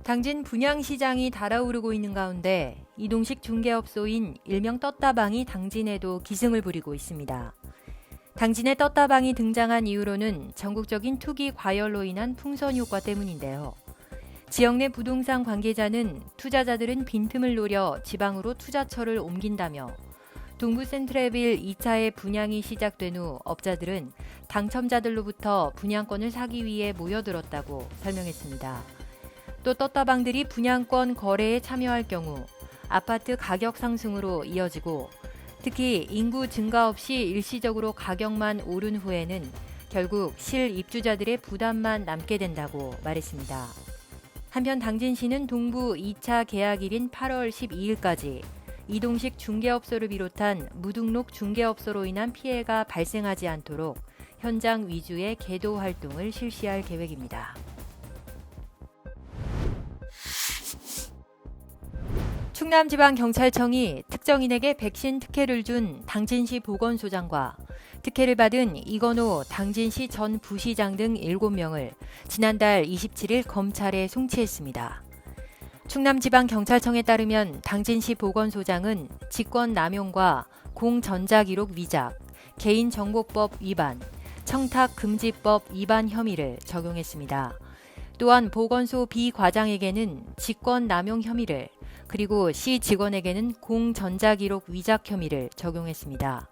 당진 분양시장이 달아오르고 있는 가운데 이동식 중개업소인 일명 떴다방이 당진에도 기승을 부리고 있습니다. 당진에 떴다방이 등장한 이유로는 전국적인 투기 과열로 인한 풍선 효과 때문인데요. 지역 내 부동산 관계자는 투자자들은 빈틈을 노려 지방으로 투자처를 옮긴다며 동부 센트럴빌 2차의 분양이 시작된 후 업자들은 당첨자들로부터 분양권을 사기 위해 모여들었다고 설명했습니다. 또 떴다방들이 분양권 거래에 참여할 경우 아파트 가격 상승으로 이어지고 특히 인구 증가 없이 일시적으로 가격만 오른 후에는 결국 실입주자들의 부담만 남게 된다고 말했습니다. 한편 당진시는 동부 2차 계약일인 8월 12일까지 이동식 중개업소를 비롯한 무등록 중개업소로 인한 피해가 발생하지 않도록 현장 위주의 계도 활동을 실시할 계획입니다. 충남지방경찰청이 특정인에게 백신 특혜를 준 당진시 보건소장과 특혜를 받은 이건호 당진시 전 부시장 등 7명을 지난달 27일 검찰에 송치했습니다. 충남지방경찰청에 따르면 당진시 보건소장은 직권남용과 공전자기록 위작, 개인정보법 위반, 청탁금지법 위반 혐의를 적용했습니다. 또한 보건소 비과장에게는 직권남용 혐의를 그리고 시 직원에게는 공전자기록 위작 혐의를 적용했습니다.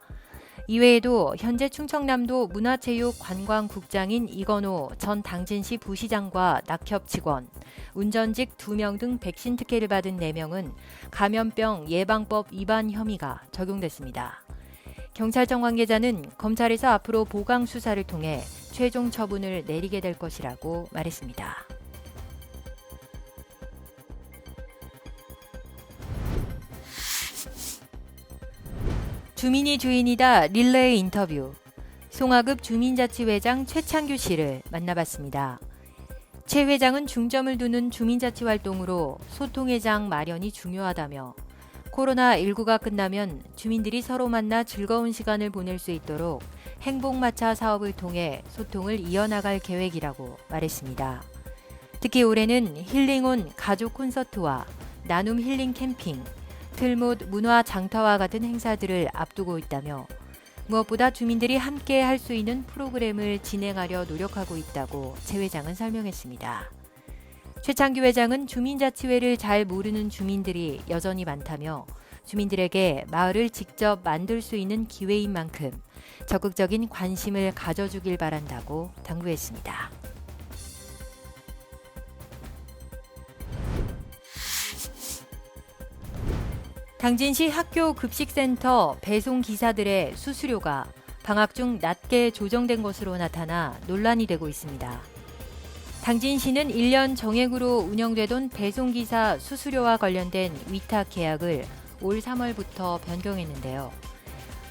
이외에도 현재 충청남도 문화체육관광국장인 이건호 전 당진시 부시장과 낙협 직원, 운전직 2명 등 백신 특혜를 받은 4명은 감염병 예방법 위반 혐의가 적용됐습니다. 경찰청 관계자는 검찰에서 앞으로 보강 수사를 통해 최종 처분을 내리게 될 것이라고 말했습니다. 주민이 주인이다 릴레이 인터뷰. 송하급 주민자치회장 최창규 씨를 만나봤습니다. 최 회장은 중점을 두는 주민자치 활동으로 소통의 장 마련이 중요하다며 코로나19가 끝나면 주민들이 서로 만나 즐거운 시간을 보낼 수 있도록 행복마차 사업을 통해 소통을 이어나갈 계획이라고 말했습니다. 특히 올해는 힐링온 가족 콘서트와 나눔 힐링 캠핑, 틀못 문화 장터와 같은 행사들을 앞두고 있다며 무엇보다 주민들이 함께 할 수 있는 프로그램을 진행하려 노력하고 있다고 최 회장은 설명했습니다. 최창규 회장은 주민자치회를 잘 모르는 주민들이 여전히 많다며 주민들에게 마을을 직접 만들 수 있는 기회인 만큼 적극적인 관심을 가져주길 바란다고 당부했습니다. 당진시 학교 급식센터 배송 기사들의 수수료가 방학 중 낮게 조정된 것으로 나타나 논란이 되고 있습니다. 당진시는 1년 정액으로 운영되던 배송기사 수수료와 관련된 위탁 계약을 올 3월부터 변경했는데요.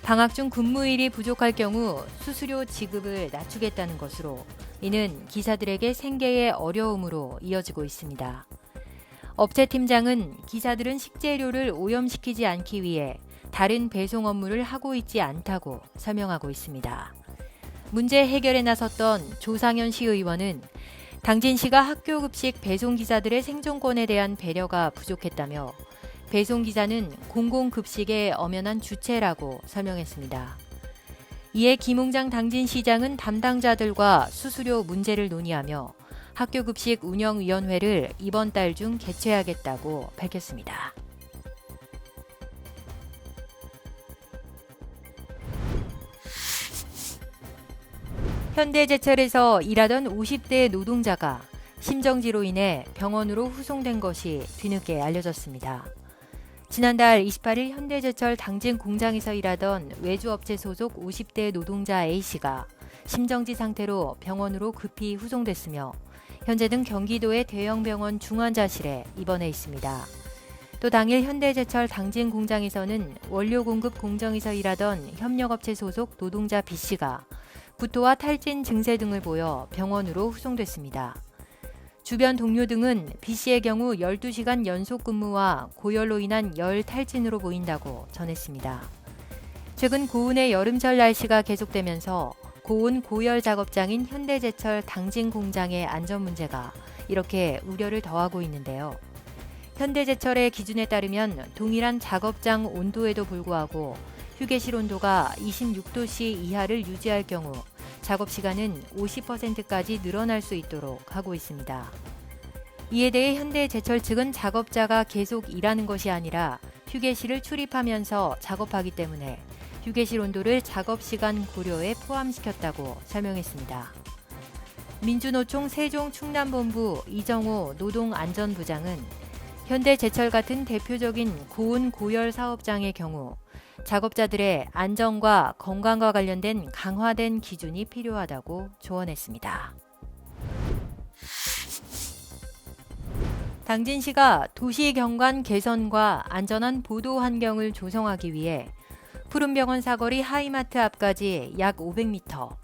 방학 중 근무일이 부족할 경우 수수료 지급을 낮추겠다는 것으로 이는 기사들에게 생계의 어려움으로 이어지고 있습니다. 업체 팀장은 기사들은 식재료를 오염시키지 않기 위해 다른 배송 업무를 하고 있지 않다고 설명하고 있습니다. 문제 해결에 나섰던 조상현 시의원은 당진시가 학교급식 배송기사들의 생존권에 대한 배려가 부족했다며 배송기사는 공공급식의 엄연한 주체라고 설명했습니다. 이에 김웅장 당진시장은 담당자들과 수수료 문제를 논의하며 학교급식 운영위원회를 이번 달 중 개최하겠다고 밝혔습니다. 현대제철에서 일하던 50대 노동자가 심정지로 인해 병원으로 후송된 것이 뒤늦게 알려졌습니다. 지난달 28일 현대제철 당진 공장에서 일하던 외주업체 소속 50대 노동자 A씨가 심정지 상태로 병원으로 급히 후송됐으며 현재는 경기도의 대형 병원 중환자실에 입원해 있습니다. 또 당일 현대제철 당진 공장에서는 원료 공급 공정에서 일하던 협력업체 소속 노동자 B씨가 구토와 탈진 증세 등을 보여 병원으로 후송됐습니다. 주변 동료 등은 B씨의 경우 12시간 연속 근무와 고열로 인한 열 탈진으로 보인다고 전했습니다. 최근 고온의 여름철 날씨가 계속되면서 고온 고열 작업장인 현대제철 당진 공장의 안전 문제가 이렇게 우려를 더하고 있는데요. 현대제철의 기준에 따르면 동일한 작업장 온도에도 불구하고 휴게실 온도가 26도씨 이하를 유지할 경우 작업 시간은 50%까지 늘어날 수 있도록 하고 있습니다. 이에 대해 현대제철 측은 작업자가 계속 일하는 것이 아니라 휴게실을 출입하면서 작업하기 때문에 휴게실 온도를 작업시간 고려에 포함시켰다고 설명했습니다. 민주노총 세종 충남본부 이정호 노동안전부장은 현대제철 같은 대표적인 고온 고열 사업장의 경우 작업자들의 안전과 건강과 관련된 강화된 기준이 필요하다고 조언했습니다. 당진시가 도시 경관 개선과 안전한 보도 환경을 조성하기 위해 푸른병원 사거리 하이마트 앞까지 약 500m,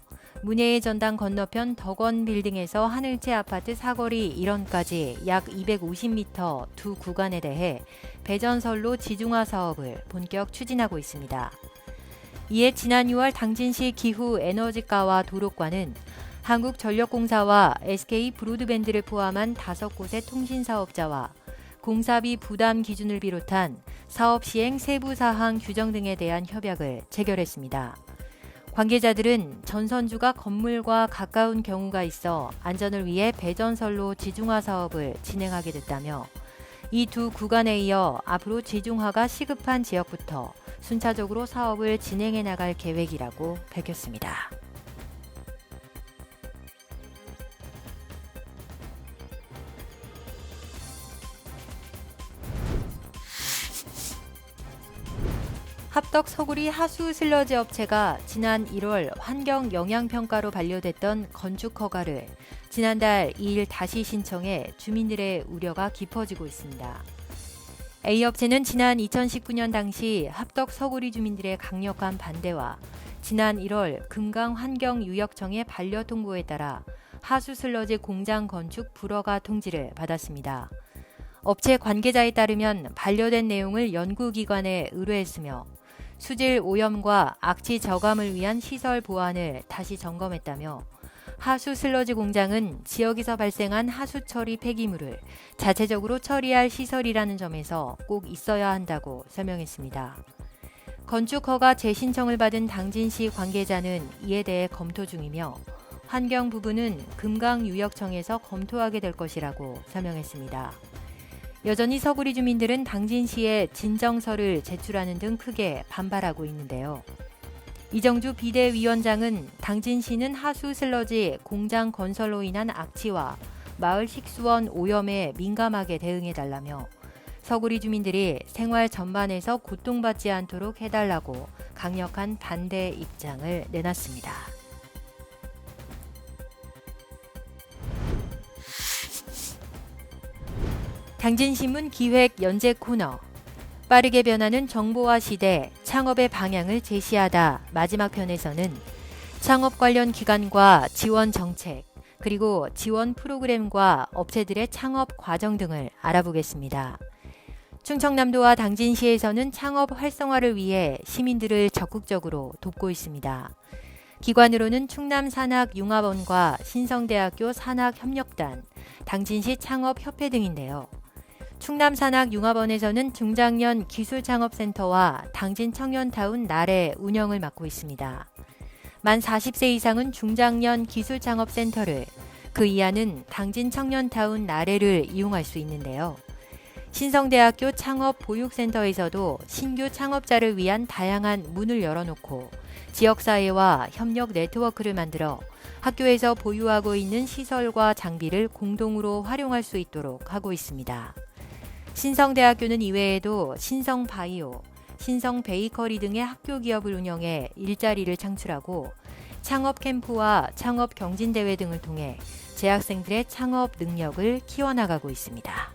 문예의 전당 건너편 덕원빌딩에서 하늘채 아파트 사거리 1원까지 약 250m 두 구간에 대해 배전선로 지중화 사업을 본격 추진하고 있습니다. 이에 지난 6월 당진시 기후에너지과와 도로과는 한국전력공사와 SK브로드밴드를 포함한 5곳의 통신사업자와 공사비 부담 기준을 비롯한 사업 시행 세부 사항 규정 등에 대한 협약을 체결했습니다. 관계자들은 전선주가 건물과 가까운 경우가 있어 안전을 위해 배전선로 지중화 사업을 진행하게 됐다며 이 두 구간에 이어 앞으로 지중화가 시급한 지역부터 순차적으로 사업을 진행해 나갈 계획이라고 밝혔습니다. 합덕 서구리 하수 슬러지 업체가 지난 1월 환경 영향평가로 반려됐던 건축 허가를 지난달 2일 다시 신청해 주민들의 우려가 깊어지고 있습니다. A업체는 지난 2019년 당시 합덕 서구리 주민들의 강력한 반대와 지난 1월 금강환경유역청의 반려 통보에 따라 하수 슬러지 공장 건축 불허가 통지를 받았습니다. 업체 관계자에 따르면 반려된 내용을 연구기관에 의뢰했으며 수질 오염과 악취 저감을 위한 시설 보안을 다시 점검했다며 하수 슬러지 공장은 지역에서 발생한 하수 처리 폐기물을 자체적으로 처리할 시설이라는 점에서 꼭 있어야 한다고 설명했습니다. 건축 허가 재신청을 받은 당진시 관계자는 이에 대해 검토 중이며 환경 부분은 금강유역청에서 검토하게 될 것이라고 설명했습니다. 여전히 서구리 주민들은 당진시에 진정서를 제출하는 등 크게 반발하고 있는데요. 이정주 비대위원장은 당진시는 하수 슬러지 공장 건설로 인한 악취와 마을 식수원 오염에 민감하게 대응해달라며 서구리 주민들이 생활 전반에서 고통받지 않도록 해달라고 강력한 반대 입장을 내놨습니다. 당진신문 기획 연재 코너 빠르게 변하는 정보화 시대 창업의 방향을 제시하다 마지막 편에서는 창업 관련 기관과 지원 정책 그리고 지원 프로그램과 업체들의 창업 과정 등을 알아보겠습니다. 충청남도와 당진시에서는 창업 활성화를 위해 시민들을 적극적으로 돕고 있습니다. 기관으로는 충남산학융합원과 신성대학교 산학협력단, 당진시 창업협회 등인데요. 충남산학융합원에서는 중장년 기술창업센터와 당진청년타운 나래 운영을 맡고 있습니다. 만 40세 이상은 중장년 기술창업센터를, 그 이하는 당진청년타운 나래를 이용할 수 있는데요. 신성대학교 창업보육센터에서도 신규 창업자를 위한 다양한 문을 열어놓고 지역사회와 협력 네트워크를 만들어 학교에서 보유하고 있는 시설과 장비를 공동으로 활용할 수 있도록 하고 있습니다. 신성대학교는 이외에도 신성바이오, 신성베이커리 등의 학교 기업을 운영해 일자리를 창출하고 창업캠프와 창업경진대회 등을 통해 재학생들의 창업 능력을 키워나가고 있습니다.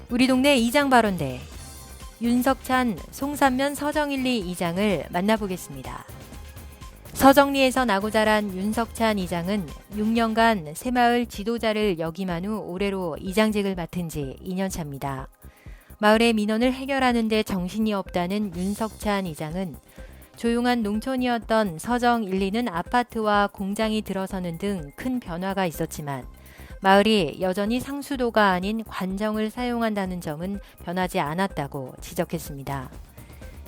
우리 동네 이장 발언대 윤석찬 송산면 서정일리 이장을 만나보겠습니다. 서정리에서 나고 자란 윤석찬 이장은 6년간 새마을 지도자를 역임한 후 올해로 이장직을 맡은 지 2년 차입니다. 마을의 민원을 해결하는 데 정신이 없다는 윤석찬 이장은 조용한 농촌이었던 서정 1, 2는 아파트와 공장이 들어서는 등 큰 변화가 있었지만 마을이 여전히 상수도가 아닌 관정을 사용한다는 점은 변하지 않았다고 지적했습니다.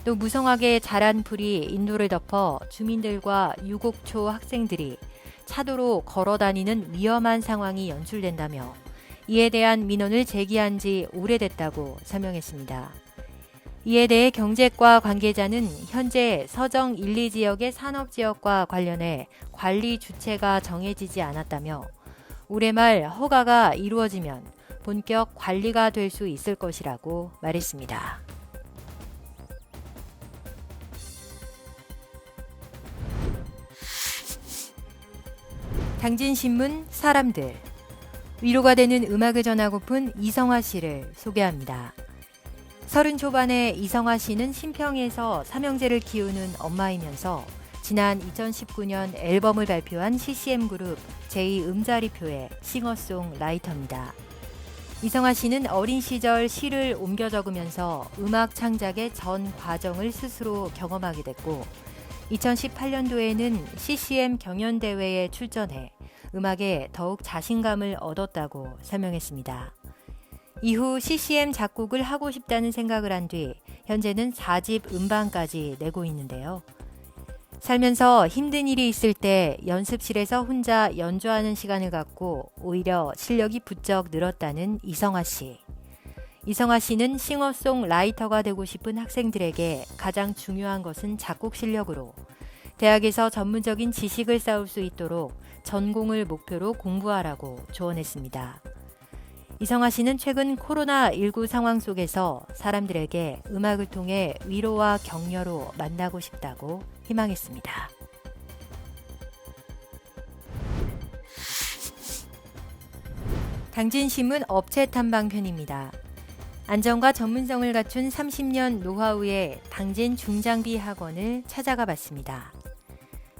또 무성하게 자란 풀이 인도를 덮어 주민들과 유곡초 학생들이 차도로 걸어다니는 위험한 상황이 연출된다며 이에 대한 민원을 제기한 지 오래됐다고 설명했습니다. 이에 대해 경제과 관계자는 현재 서정 1, 2지역의 산업지역과 관련해 관리 주체가 정해지지 않았다며 올해 말 허가가 이루어지면 본격 관리가 될 수 있을 것이라고 말했습니다. 당진신문 사람들 위로가 되는 음악을 전하고픈 이성화 씨를 소개합니다. 30 초반의 이성화 씨는 신평에서 삼형제를 키우는 엄마이면서 지난 2019년 앨범을 발표한 CCM 그룹 제2음자리표의 싱어송라이터입니다. 이성화 씨는 어린 시절 시를 옮겨 적으면서 음악 창작의 전 과정을 스스로 경험하게 됐고 2018년도에는 CCM 경연대회에 출전해 음악에 더욱 자신감을 얻었다고 설명했습니다. 이후 CCM 작곡을 하고 싶다는 생각을 한 뒤 현재는 4집 음반까지 내고 있는데요. 살면서 힘든 일이 있을 때 연습실에서 혼자 연주하는 시간을 갖고 오히려 실력이 부쩍 늘었다는 이성화 씨. 이성화 씨는 싱어송라이터가 되고 싶은 학생들에게 가장 중요한 것은 작곡 실력으로 대학에서 전문적인 지식을 쌓을 수 있도록 전공을 목표로 공부하라고 조언했습니다. 이성화 씨는 최근 코로나19 상황 속에서 사람들에게 음악을 통해 위로와 격려로 만나고 싶다고 희망했습니다. 당진신문 업체 탐방편입니다. 안정과 전문성을 갖춘 30년 노하우의 당진 중장비 학원을 찾아가 봤습니다.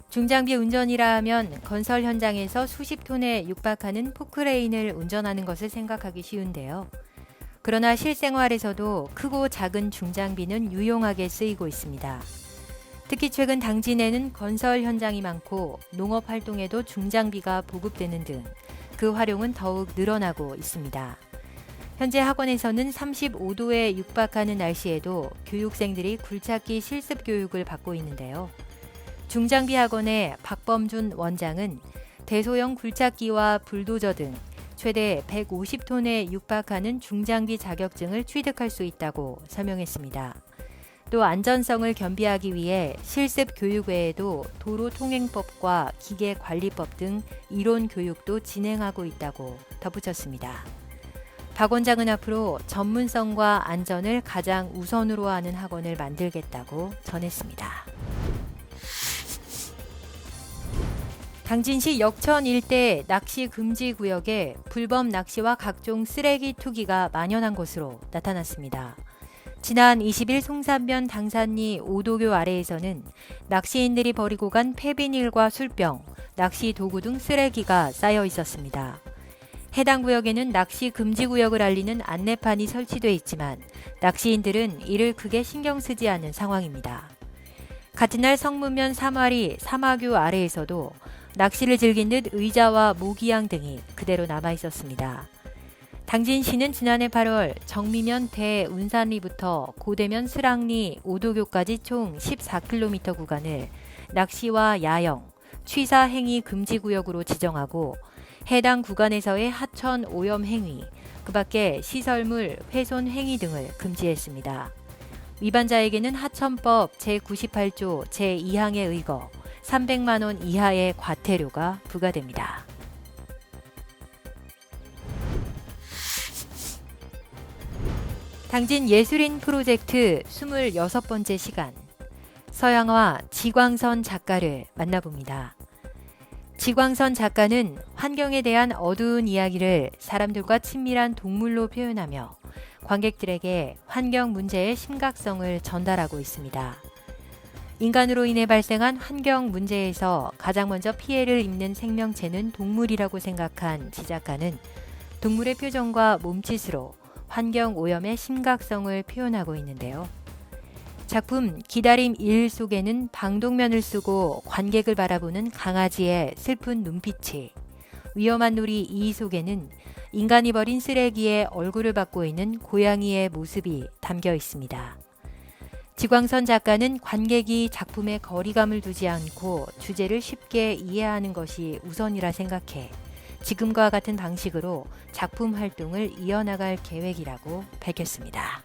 중장비 운전이라 하면 건설 현장에서 수십 톤에 육박하는 포크레인을 운전하는 것을 생각하기 쉬운데요. 그러나 실생활에서도 크고 작은 중장비는 유용하게 쓰이고 있습니다. 특히 최근 당진에는 건설 현장이 많고 농업 활동에도 중장비가 보급되는 등 그 활용은 더욱 늘어나고 있습니다. 현재 학원에서는 35도에 육박하는 날씨에도 교육생들이 굴착기 실습 교육을 받고 있는데요. 중장비 학원의 박범준 원장은 대소형 굴착기와 불도저 등 최대 150톤에 육박하는 중장비 자격증을 취득할 수 있다고 설명했습니다. 또 안전성을 겸비하기 위해 실습 교육 외에도 도로통행법과 기계관리법 등 이론 교육도 진행하고 있다고 덧붙였습니다. 박 원장은 앞으로 전문성과 안전을 가장 우선으로 하는 학원을 만들겠다고 전했습니다. 당진시 역천 일대 낚시 금지 구역에 불법 낚시와 각종 쓰레기 투기가 만연한 것으로 나타났습니다. 지난 20일 송산면 당산리 오도교 아래에서는 낚시인들이 버리고 간 폐비닐과 술병, 낚시 도구 등 쓰레기가 쌓여 있었습니다. 해당 구역에는 낚시 금지 구역을 알리는 안내판이 설치돼 있지만 낚시인들은 이를 크게 신경 쓰지 않는 상황입니다. 같은 날 성문면 사마리 사마교 아래에서도 낚시를 즐긴 듯 의자와 모기향 등이 그대로 남아 있었습니다. 당진시는 지난해 8월 정미면 대운산리부터 고대면 스랑리 오도교까지 총 14km 구간을 낚시와 야영, 취사 행위 금지 구역으로 지정하고 해당 구간에서의 하천 오염 행위, 그 밖에 시설물 훼손 행위 등을 금지했습니다. 위반자에게는 하천법 제98조 제2항에 의거 300만 원 이하의 과태료가 부과됩니다. 당진 예술인 프로젝트 26번째 시간 서양화 지광선 작가를 만나봅니다. 지광선 작가는 환경에 대한 어두운 이야기를 사람들과 친밀한 동물로 표현하며 관객들에게 환경 문제의 심각성을 전달하고 있습니다. 인간으로 인해 발생한 환경 문제에서 가장 먼저 피해를 입는 생명체는 동물이라고 생각한 지 작가는 동물의 표정과 몸짓으로 환경 오염의 심각성을 표현하고 있는데요. 작품 기다림 1 속에는 방독면을 쓰고 관객을 바라보는 강아지의 슬픈 눈빛이, 위험한 놀이 2 속에는 인간이 버린 쓰레기에 얼굴을 받고 있는 고양이의 모습이 담겨 있습니다. 지광선 작가는 관객이 작품에 거리감을 두지 않고 주제를 쉽게 이해하는 것이 우선이라 생각해 지금과 같은 방식으로 작품 활동을 이어나갈 계획이라고 밝혔습니다.